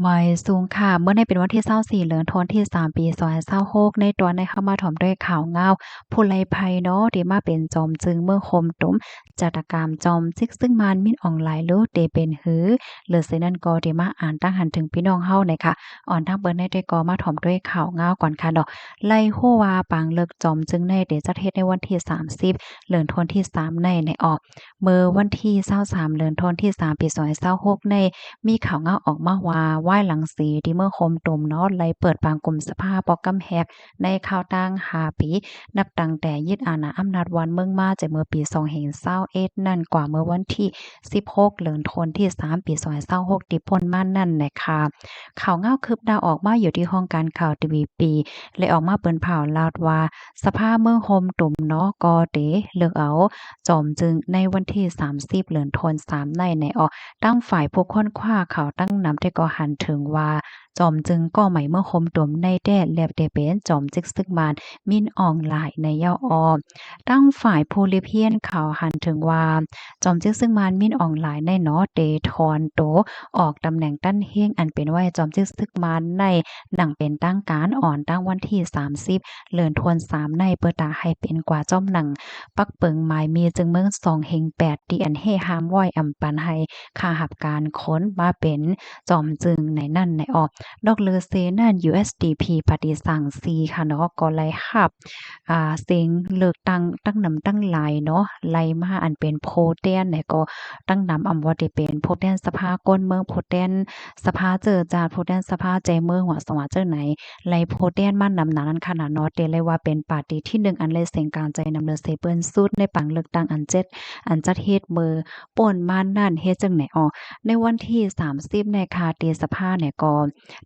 หมายสูงค่ะเมื่อในเป็นวันที่24เดือนธันวาคมที่3ปี2026ในตอนในเข้ามาถ่อมด้วยข่าวงาวผู้ลี้ภัยเนาะที่มาเป็นจอมจึงเมืองคมตุมจาตกรรมจอมจิกซึ่งมานมินออนไลน์โลดเตเป็นหือหรือเสนั้นก็ที่มาอ่านตั้งหันถึงพี่น้องเฮาน่ะค่ะอ่อนทั้งเบิ่นในได้ก็มาถ่อมด้วยข่าวงาวก่อนค่ะดอกไล่ฮู้ว่าปางเลิกจอมจึงในเดจัดเฮ็ดในวันที่30เดือนธันวาคมที่3ในออกเมื่อวันที่23เดือนธันวาคมที่3ปี2026ใน มีข่าวเงาออกมาว่าว่ายหลังสีที่เมื่อคมตุมเนาะไล่เปิดปางกลุ่มสภาปอกกำแหกในข่าวตั้ง5ปีนับตั้งแต่ยึดอาณาอำนาจวันเมืองมาจากเมื่อปี2021นั่นกว่าเมื่อวันที่16เดือนธันวาคมที่3ปี2026ที่พ้นมานั่นแหละค่ะข่าวเงาคืบหน้าออกมาอยู่ที่ห้องการข่าวทีวีปีเลยออกมาเปิ้นเผาลาดว่าสภาเมืองโฮมตุ่มเนาะก็เตเลือกเอาจอมจึงในวันที่30เดือนธันวาคมในออก ตั้งฝ่ายผู้ค้นคว้าข่าวตั้งนำได้ก็หันถึงว่าจอมจึงก็ใหม่เมื่อคมตมในแดดแลบเดเป็นจอมจึกซึกมานมินอองหลายในเย้าออตั้งฝ่ายผู้ลิเพียนข่าวหันถึงว่าจอมจึกซึกมานมินอองหลายในเนาะเตทอนโตออกตำแหน่งตั้นเฮงอันเป็นไว้จอมจึกซึกมานในหนังเป็นตั้งการอ่อนตั้งวันที่30เดือนธันวาคมในเปิดตาให้เป็นกว่าจอมหนังปักเปิงหมายมีจึงเมือง2เฮง8ดีอันเฮฮามว้อยอำปันให้ ค่าหับการค้นมาเป็นจอมจึงในนั่นในออกดอกเลอเซนั่น USDP ปฏิสังซีค่ะเนาะก็ไล่หับเสียงเลือกตั้งนำตั้งหลายเนาะไล่มาอันเป็นโพเทียนเนี่ยก็ตั้งนำอำว่าได้เป็นโพเทียนสภาก้นเมืองโพเทียนสภาเจอจาดโพเทียนสภาใจเมืองหัวสว่าเจ้าไหนไล่โพเทียนมานำนั้นขนาดเนาะเตเลยว่าเป็นปาร์ตี้ที่1อันเลยเสียงการใจนำเลอเซเปิ้นสุดในปังเลือกตั้งอันเจ็ดอันจัดเฮ็ดมือป่นมานั่นเฮ็ดจังไหนออ ในวันที่30ในคาเตสภาเนี่ยก็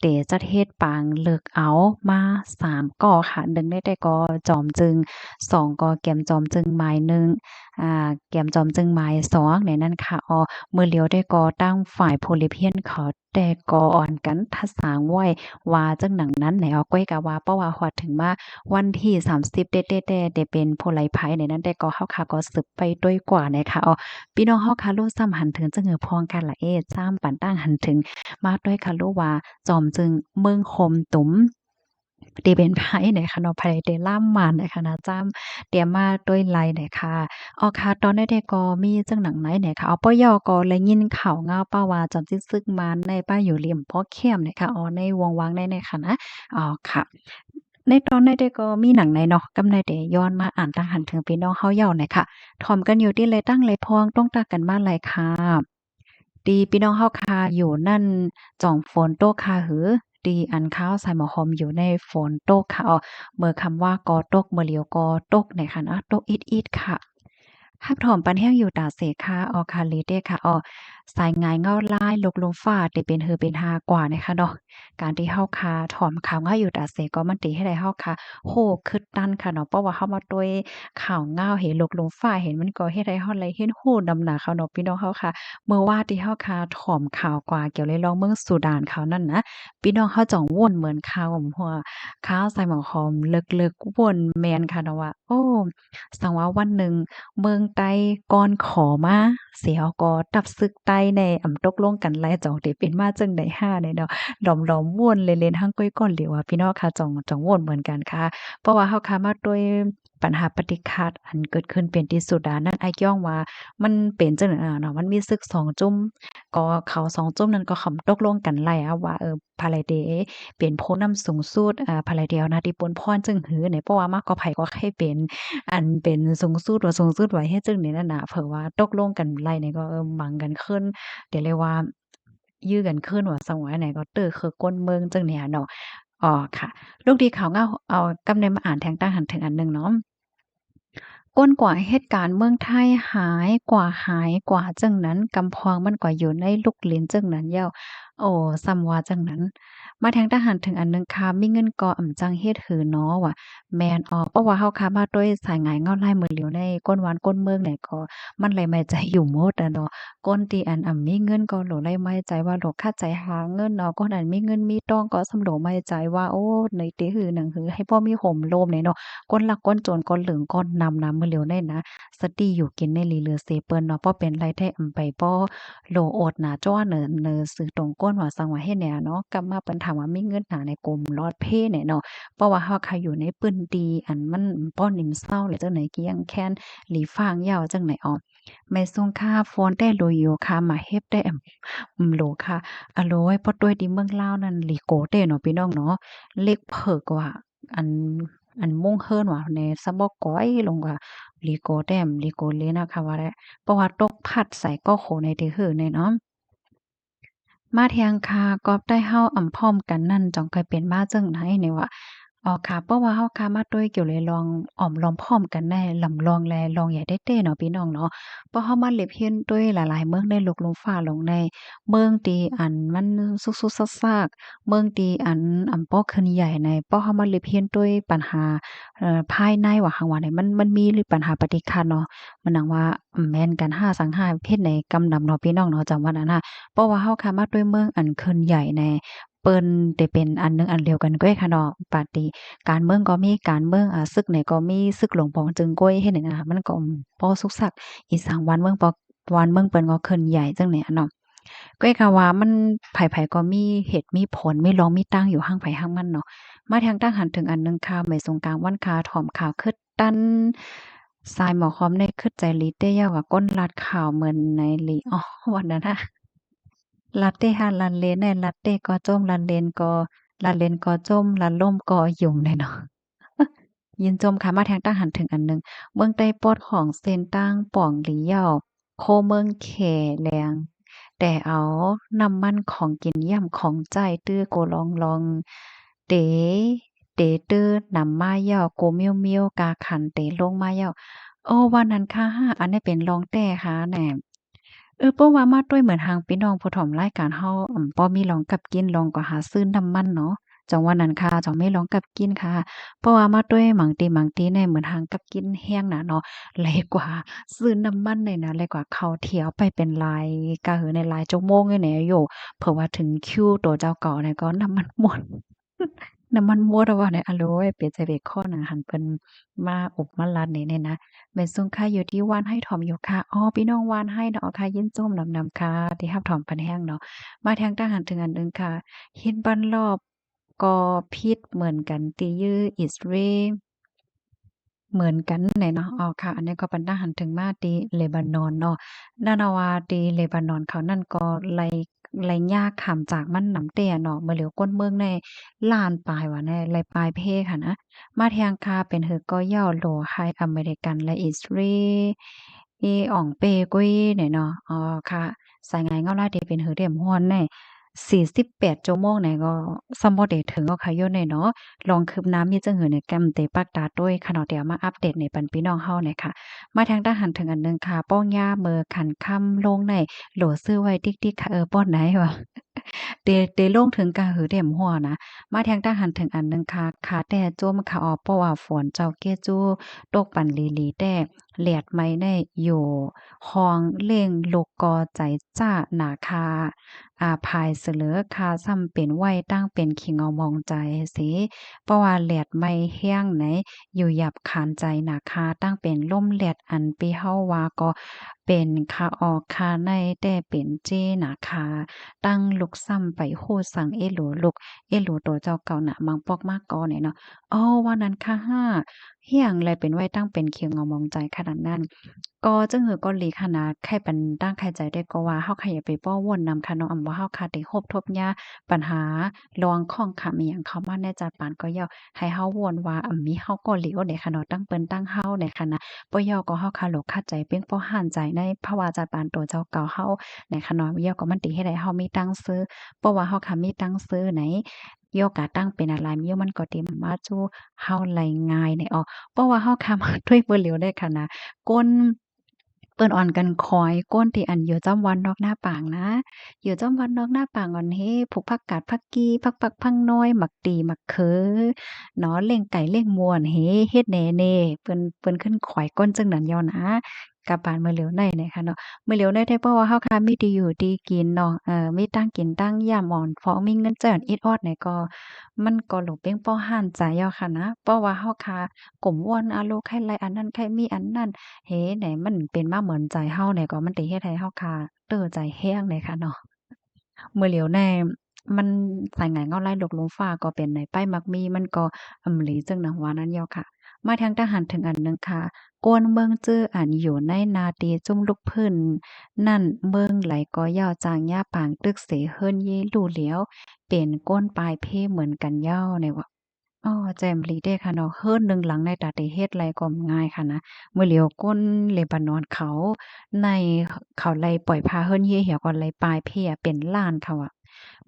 เตจะเทศปางเลิกเอามา3ก่อค่ะหนึ่งได้แต่ก่อจอมจึง2ก่อแกมจอมจึงหมายหนึ่งแกมจอมจึงหมาย2ในนั้นค่ะมือเลียวได้ก่อตั้งฝ่ายโพลิเพียนเขาแต่ก่ออ่อนกันทะสางไว้ว่าจังหนังนั้นไหนก้อยกะว่าเพราะว่าฮอดถึงมาวันที่30เด๊ๆๆได้เป็นโพไลไผในนั้นได้ก่อเฮาค่ะก็สืบไปด้วยกว่านะคะพี่น้องเฮาค่ะรู้ซ้ำหันถึงจะหือพองกันละซ้ำปันตั้งหันถึงมาด้วยค่ะรู้ว่าจอมจึงเมืองคมตุ๋มตีเป็นไผเนี่ยค่ะเนาะไผได้ล่ามมันนะคะนะจ้ำเตรียมมาด้วยไลเนี่ยค่ะค่ะตอนนี้ได้ก็มีจังหนังไหนเนี่ยค่ะปยก็เลยยินข่าวงาวป้าว่าจอมจึกซึกมันในป้าอยู่เหลี่ยมพ่อเข้มเนี่ยค่ะในวงวางในค่ะนะค่ะ ในตอนในเด็กก็มีหนังในเนาะกำในเดย้อนมาอ่านทหารถึงพี่น้องเฮาเย้าหน่อยค่ะถ่อมกันอยู่ที่เลยตั้งเลยพองต้องตักกันมาหลายค่ะดีพี่น้องเฮาคาอยู่นั่นจ่องฝนโตกค่ะหือดีอันข้าวใส่หมอหอมอยู่ในฝนตกค่ะเมื่อคำว่ากอตกเมื่อเหลียวกอตกเนี่ยค่ะนะตกอิดๆค่ะ ฮับถอมปันแห้งอยู่ตาเสค่ะคาลิเด้ค่ะสายงายเงาลายลกลมฟ้าติเป็นหือเป็นหากว่านะคะเนาะการที่เฮาคาถอมข่าวเงาอยู่ตาเสก็มันติให้ได้เฮาคาโฮคึดดันค่ะเนาะเพราะว่าเฮามาด้วยข่าวเงาเห็นลกลมฟ้าเห็นมันก็เฮ็ดให้เฮาไหลเห็นฮู้นำหน้าเขาเนาะพี่น้องเฮาค่ะเมื่อวาที่เฮาคาถอมข่าวกว่าเกี่ยวเลยลองเมืองสุดานเขานั่นนะพี่น้องเฮาจ่องว่นเหมือนข่าวหัวข่าวใส่หมอหอมเลิกๆว่นแม่นค่ะเนาะว่าโอ้สังว่าวันหนึ่ง เมืองใต้ก่อนขอมาเสียก็ตับซึกใต้ในตกลงกันหลายจ่องที่เป็นมาจังได๋ห้าเนี่ยเนาะหลอมๆม่วนเล่นๆหั้งก้อยก้อนเหลียวอะพี่น้องค่ะจ่องม่วนเหมือนกันค่ะเพราะว่าเฮาค่ะมาด้วยปัญหาปฏิฆาตอันเกิดขึ้นเป็นที่สุดานั้นอ้ายย้องว่ามันเป็นจังได๋เนาะมันมีศึกสองจุ่มก็เขาสองจุ่มนั้นก็ตกลงกันไล้ว่าภายใดเป็นผู้นำสูงสุดภายเดียวนะที่ปนพรจึงหือเนี่ยเพราะว่ามาก็ไผก็ใครเป็น อันเป็นสูงสุดว่าสูงสุดไว้เฮ็ดจั่งใดนั่นน่ะเผื่อว่าตกลงกันไล้นี่ก็หมั่งกันขึ้นเดี๋ยวเรียกว่ายื้อกันขึ้นว่าซั้นว่าไหนก็เตื้อคือก้นเมืองจั่งเนี่ยเนาะค่ะลูกดีข่าวเงากำาได้มาอ่านแทงตั้งหันถึงอันหนึ่งเนาะ ก้นกว่าเหตุการณ์เมืองไทยหายกว่าจังนั้นกำพองมันกว่าอยู่ในลูกหลินจังนั้นเย้าโอ้ซ้ำว่าจังนั้นมาแทงทหารถึงอันหนึ่งค่ะมีเงินก่อจังเฮ็ดหือเนาะว่าแม่นเพราะว่าเฮาค่ะมาด้วยสายงายเงาลายมือเหลียวในก้นหวานก้นเมืองเนี่ยก็มันเลยไม่ใจอยู่หมดอะเนาะก้นที่อันมีเงินก็โหลเลยไม่ใจว่าโหลคาใจหาเงินเนาะก้นอันมีเงินมีทองก็สำโหลไม่ใจว่าโอ้ในติหือหนังหือให้พ่อมีห่มโลมเนี่ยเนาะ ก้นลักก้นโจรก้นเหลืองก้นนำมือเหลียวได้นะสติอยู่กินในลีเรือเซเปิ้นเนาะเพราะเป็นไรแท้ไปป้อโลโอดหนาจ้อเนอสื่อตรงก้น นว่าสังว่าเฮ็ดแหนเนาะกลับมาเปิ้นถามว่ามีเงินหาในกลุ่มลอดเพเนี่ยเนาะเพราะว่าเฮาค่ะอยู่ในปื้นดีอันมันป้อนนิ่มเศร้าเลยจังไหนเกียงแค้นหลีฟางยาวจังไหนออไม่ทรงค่าฟ้อนได้โลอยู่ค่ะมาเฮ็บได้โลค่ะอะโลไว้พอด้วยดีเมืองลาวนั่นหลีโกเต้เนาะพี่น้องเนาะเล็กเผิกว่าอันม่งเฮิรนว่าในสะบอกก้อยลงว่าลีโกแต้มลีโกเลนะคะว่าได้เพราะว่าตกพัดใส่ก็โขในที่หือในเนาะ มาเทียงค่ะก็ได้เฮาพร้อมกันนั่นจ่องเคยเป็นมาจั่งไหนนี่ว่าอ๋อค่ะเพราะว่าเฮาค่ะมาด้วยเกี่ยวเลยลองล้อมพร้อมกันแน่ลำลองแลลองใหญ่ได้เต้เนาะพี่น้องเนาะเพราะเฮามาเล็บเฮียนด้วยหลายๆเมืองในลูกลมฟ้าลงในเมืองที่อันมันซุกๆซากๆเมืองที่อันป้อขึ้นใหญ่ในเพราะเฮามาเล็บเฮียนด้วยปัญหาภายในว่าหังว่าเนี่ยมันมีหรือปัญหาปฏิฆาเนาะมันหังว่าแม่นกัน5สังหาเพศในกำนำเนาะพี่น้องเนาะจังว่านั้นน่ะ เพราะว่าเฮาค่ะมาด้วยเมืองอันเคินใหญ่แน่เปิ้นได้เป็นอันหนึ่งอันเดียวกันก้อยค่ะเนาะปาร์ตีการเมืองก็มีการเมืองศึกไหนก็มีศึกหลวงปองจึงก้อยเฮ็ดหยังอะมันก็พอสุกซักอีสางวันเมืองปอวันเมืองเปิ้นก็เคินใหญ่จังเนี่ยเนาะก้อยค่ะว่ามันไผๆก็มีเหตุมีผลมีรองมีตั้งอยู่หั้งไผหั้งมันเนาะมาทางตั้งหันถึงอันหนึ่งค่ะไม่สงกรานต์วันคาถ่อมข่าวคึดตั้นทรายหมอคอมได้คึดใจลิเต้ยาว่าก้นลาดข่าวเหมือนในลิอ๋อวันนั้นน่ะ ลาเต้ฮาลันเลนในลาเต้ก็จ้มลันเลนก็ลันเลนก็จ้มลันล่มก็หยุ่มเลยเนาะยินจมค่ะมาแทงตั้งหันถึงอันหนึ่งเมืองใต้ปอดของเซนตั้งป่องหลีเหย่าโคเมืองแขแลงแต่เอาน้ำมันของกินย่ำของใจตื้อโกลองเต๋เต๋ตื้อนำมาเหย่าโกเมียวๆกาขันเต๋ลงมาเหย่าโอ้วันนั้นค่ะอันนี้เป็นรองแต่ค่ะแหนม เพราะว่ามาด้วยเหมือนทางพี่น้องผู้ถ่อมรายการเฮาบ่มีลองกับกินลองก็หาซื้อน้ำมันเนาะจังว่านั้นค่ะจังไม่ลองกับกินค่ะเพราะว่ามาด้วยหมังตีเนี่ยเหมือนทางกับกินแห้งน่ะเนาะแลกว่าซื้อน้ำมันเนี่ยนะแลกว่าเข้าเที่ยวไปเป็นรายกะหือในหลายชั่วโมงอยู่เนี่ยโยเผื่อว่าถึงคิวตัวเจ้าเก่าเนี่ยก็น้ำมันหมด น้ำมันมดอะว่าเนี่ยอะโลยเปลี่ยนใจเบคอนน่ะหั้นเพิ่นมาอบมาลัดนี่เนี่ยนะแม่นซุงค่ะอยู่ที่ว่านให้ถ่อมอยู่ค่ะอ๋อพี่น้องว่านให้เนาะค่ะยินส้มนำค่ะที่รับถ่อมปานแห้งเนาะมาทางทหารถึงอันหนึ่งค่ะเฮ็ดบ้านรอบก็พิษเหมือนกันติยื้ออิสราเอล เหมือนกันแหละเนาะอ๋อค่ะอันนี้ก็เป็นทหารถึงมาที่เลบานอนเนาะนานาว่าที่เลบานอนเขานั่นก็ไล่ยากข้ามจากมันน้ำเตี้ยเนาะเมื่อเหลียวก้นเมืองในล้านปลายว่าแน่ไล่ปลายเพค่ะนะมาแทงคาเป็นหือก็ย่อโหลไฮอเมริกันและอิสราเอลอ่องเปกุ้ยเนี่ยเนาะอ๋อค่ะสายงานเงาลาดีเป็นหือเดี่ยมฮ้อนแน่48ชั่วโมงเนี่ยก็ซัมบ่ได้ถึงก็ค่ะโยนเนาะ ลองคืบหน้ามีจังหือในแก้มเตปักตาด้วยค่ะเนาะเดี๋ยวมาอัปเดตในปันพี่น้องเฮาหน่อยค่ะมาทางด้านหันถึงอันหนึงค่ะป้องย่าเมือขันค่ำลงในโหลซื้อไว้ติ๊กๆค่ะป้อนไหนวะ เตลงถึงกะหือเต็มหัวนะมาแทงทหารถึงอันหนึ่งค่ะขาแต่โจมขาออกเพราะว่าฝนเจ้าเกจูตกปั่นลีแต่แหลดไม้ได้อยู่ห้องเล่งลูกกอใจจ้าหนาคาภายเสลอคาซ้ำเป็นไว้ตั้งเป็นขิงเอามองใจสิเพราะว่าแหลดไม้แห้งไหนอยู่หยับขานใจหนาคาตั้งเป็นล่มแหลดอันปีเฮาว่าก็เป็นคาออกคาในแต่เป็นเจหนาคา ตั้งลุกซ้ำไปโหสั่งเอหลัวลุกเอหลัวตัวเจ้าเก่าน่ะมังปอกมากกอเนี่ยเนาะอ้อว่านั้นค่ะเฮียงไรเป็นไว้ตั้งเป็นเคียงเอามองใจขนาดนั้นก็จึงหือก็หลีขนาดใครเป็นตั้งใครใจได้ก็ว่าเฮาใครอย่าไปป้อว่นนำค่ะเนาะว่าเฮาค่ะได้คบทบยาปัญหาลวงข้องขำอิหยังเข้ามาในจัดปานก็ย่อให้เฮาวนว่ามีเฮาก็หลีเอาได้ค่ะเนาะตั้งเปิ้นตั้งเฮาได้ค่ะนะบ่ย่อก็เฮาค่ะหลกคัดใจเป้งป้อห่านใจในภาวะจัดปานตัวเจ้าเก่าเฮา ในขนอมย่อก็มันติให้ได้เฮามีตังค์ซื้อเพราะว่าเฮาค่ะมีตังค์ซื้อไหนย่อกะตั้งเป็นอะไรมีย่อมันก็ติมาจู้เฮาไหลง่ายในออเพราะว่าเฮาค่ะมาด้วยบ่เหลียวได้ค่ะนะก้นเปิ้นอ่อนกันคอยก้นที่อันอยู่จ้ำวันนอกหน้าปางนะอยู่จ้ำวันนอกหน้าปางอ่อนเฮผูกผักกาดผักกี้ผักปักพังน้อยหมักตีหมักเขอเนาะเล่งไก่เล่งม่วนเฮเฮ็ดแหน่เน่เปิ้นขึ้นข่อยก้นจังนั้นยอนะกะปานมื้อเหลียวในนะคะเนาะ มื้อเหลียวได้เพราะว่าเฮาค่ะมีดีอยู่ดีกินเนาะมีตั้งกินตั้งยามหมอนพอมีเงินจ่ายอิดออดเนี่ยก็มันก็หลงเป้งป้อห้านใจเอาค่ะนะเพราะว่าเฮาค่ะก้มวนอาโลไข่ไรอันนั้นไข่มีอันนั้นเฮ้ไหนมันเป็นมาเหมือนใจเฮาเนี่ยก็มันติเฮ็ดให้เฮาค่ะเต้อใจแห้งเลยค่ะเนาะ มื้อเหลียวแน่มันสายหงายเงาไล่ดอกลมฟ้าก็เป็นไหนป้ายมักมีมันก็หลีจึงหนังว่านั้นยอค่ะมาทางทหารถึงอันหนึ่งค่ะกวนเมืองจื้ออันอยู่ในนาตีจุ่มลูกพื้นนั่นเมืองไหลก็ยาวจางย่าปางตึกเสเฮิรนยีลู่เหลียวเป็นก้นปลายเพเหมือนกันยาวเนี่ยว่า อ้อแจ่มอีหลีเด้ค่ะเนาะเฮิรนหนึ่งหลังในตาได้เฮ็ดไรก็ง่ายค่ะนะมื้อเหลียวก้นเลบานอนเขาในเขาไล่ปล่อยพาเฮิรนเหี้ยเหี่ยวก่อนไล่ปลายเพอะเป็นล้านเขาอะ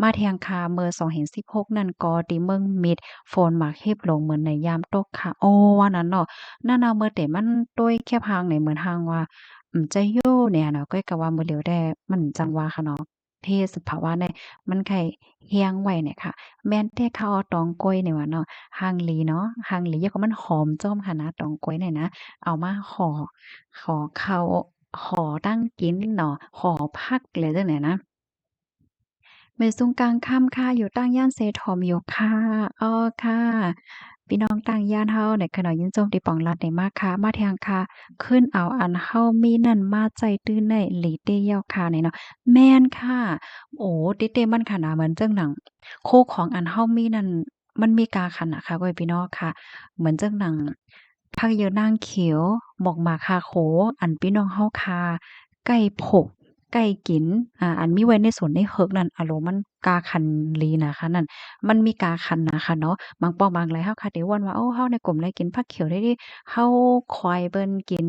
มาเทียงคาเมื่อ2016นั่นก็ที่เมืองมิดฝนหมากเฮ็บลงเหมือนในยามตกค่ะโอ้ว่านั้นเนาะนั่นเอาเมื่อแต่มันต้วยแค่พางในเหมือนทางว่าจะอยู่เนี่ยเนาะก้อยก็ว่ามื้อเหลียวแด่มันจังว่าค่ะเนาะเทสภาวะเนี่ยมันไข้เฮียงไว้เนี่ยค่ะแม่นแต่เขาเอาตองก้อยเนี่ยว่าเนาะ ฮังเลเนาะฮังเลเนี่ยก็มันหอมจ้อมค่ะนะตองก๊วยเนี่ยนะเอามาห่อข้าวห่อตั้งกินเนาะห่อผักเลยจังเนี่ยนะ เมซุงกลางค่ำค่ะอยู่ตั้งย่านเซทอมอยู่ค่ะอ้อค่ะพี่น้องต่างย่านเฮาในขณะยินโจมตีปองรัดในมาค่ะมาแทงค่ะขึ้นเอาอันเฮามีนั่นมาใจตื้อในหลีเตเยาค่ะเนี่ยเนาะแม่นค่ะโอ้ติเตมันขนาดเหมือนจังหนังโคของอันเฮามีนั่นมันมีกาขนาดค่ะพ่อพี่น้องค่ะเหมือนจังหนังผักเยอะนางเขียวหมอกหมากคาโขอันพี่น้องเฮาค่ะไก่ผก ไก่กินอันมีไว้ในสวนในเฮิกนั่นอะโลมันกาคันลีนะคะนั่นมันมีกาคันน่ะค่ะเนาะบางปอกบางไรเฮาคาดเดวันว่าโอ้เฮาในกลุ่มไรกินผักเขียวได้ดิเฮาควายเบิ่นกิน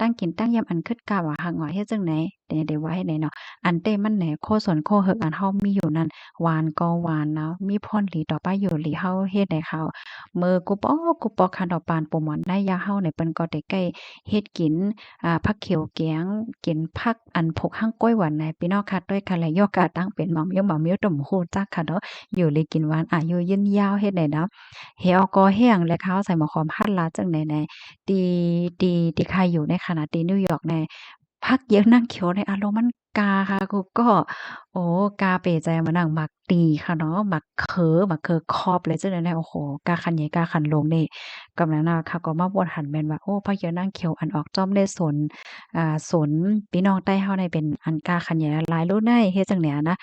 ตั้งกินตั้งยามอันคึดกะว่าหักว่าเฮ็ดจังไหนเดี๋ยวว่าเฮ็ดไหนเนาะอันเต้มันแหนโคสวนโคเฮิกอันเฮามีอยู่นั่นหวานก็หวานเนาะมีพ่นหลีต่อไปอยู่หลีเฮาเฮ็ดให้เขามื้อกุปอคันดอกปานปูหมอนได้ยาเฮาเนี่ยเปิ้นก็ได้ใกล้เฮ็ดกิน ผักเขียวแกงกินผักอันพกหั่งก้อยหวานในพี่น้องค่ะด้วยค่ะและยอกะตั้งเป็นหม่อมเมียวต้มหู้จักค่ะเนาะอยู่เลยกินหวานอายุยืนยาวเฮ็ดได้เนาะเฮาก็แห้งและข้าวใส่หมอหอมพัดลาจังไหนๆตีใครอยู่ในขณะที่นิวยอร์กในพักเยอะนั่งเขียวในอารมณ์มันกาค่ะกูก็โอ้กาเปใจมานั่งหมักตีค่ะเนาะหมักเคอครอบเลยจังได๋โอ้โฮกาคันใหญ่กาคันโลงนี่กำลังน่ะค่ะก็มาบ่ทันแม่นว่าโอ้พักเยอะนั่งเขียวอันออกจ้อมได้สน สนพี่น้องใต้เฮาในเป็นอันกาคันใหญ่หลายโลดได้เฮ็ดจั่งใดอะนะ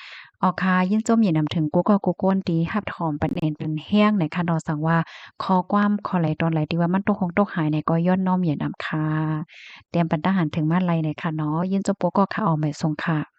ออกค่ะยินจมยินนำถึงกูก็กูโกนตีรับถอมปันเอ็นปันแห้งในคันดอสังว่าคอความคอไหลตอนไหลที่ว่ามันตกคงตกหายในก็ย้อนน้อมเหยียดนำค่ะเตรียมปันทหารถึงมาลัยในค่ะเนาะยินจบโปก็ค่ะเอาใหม่ส่งค่ะ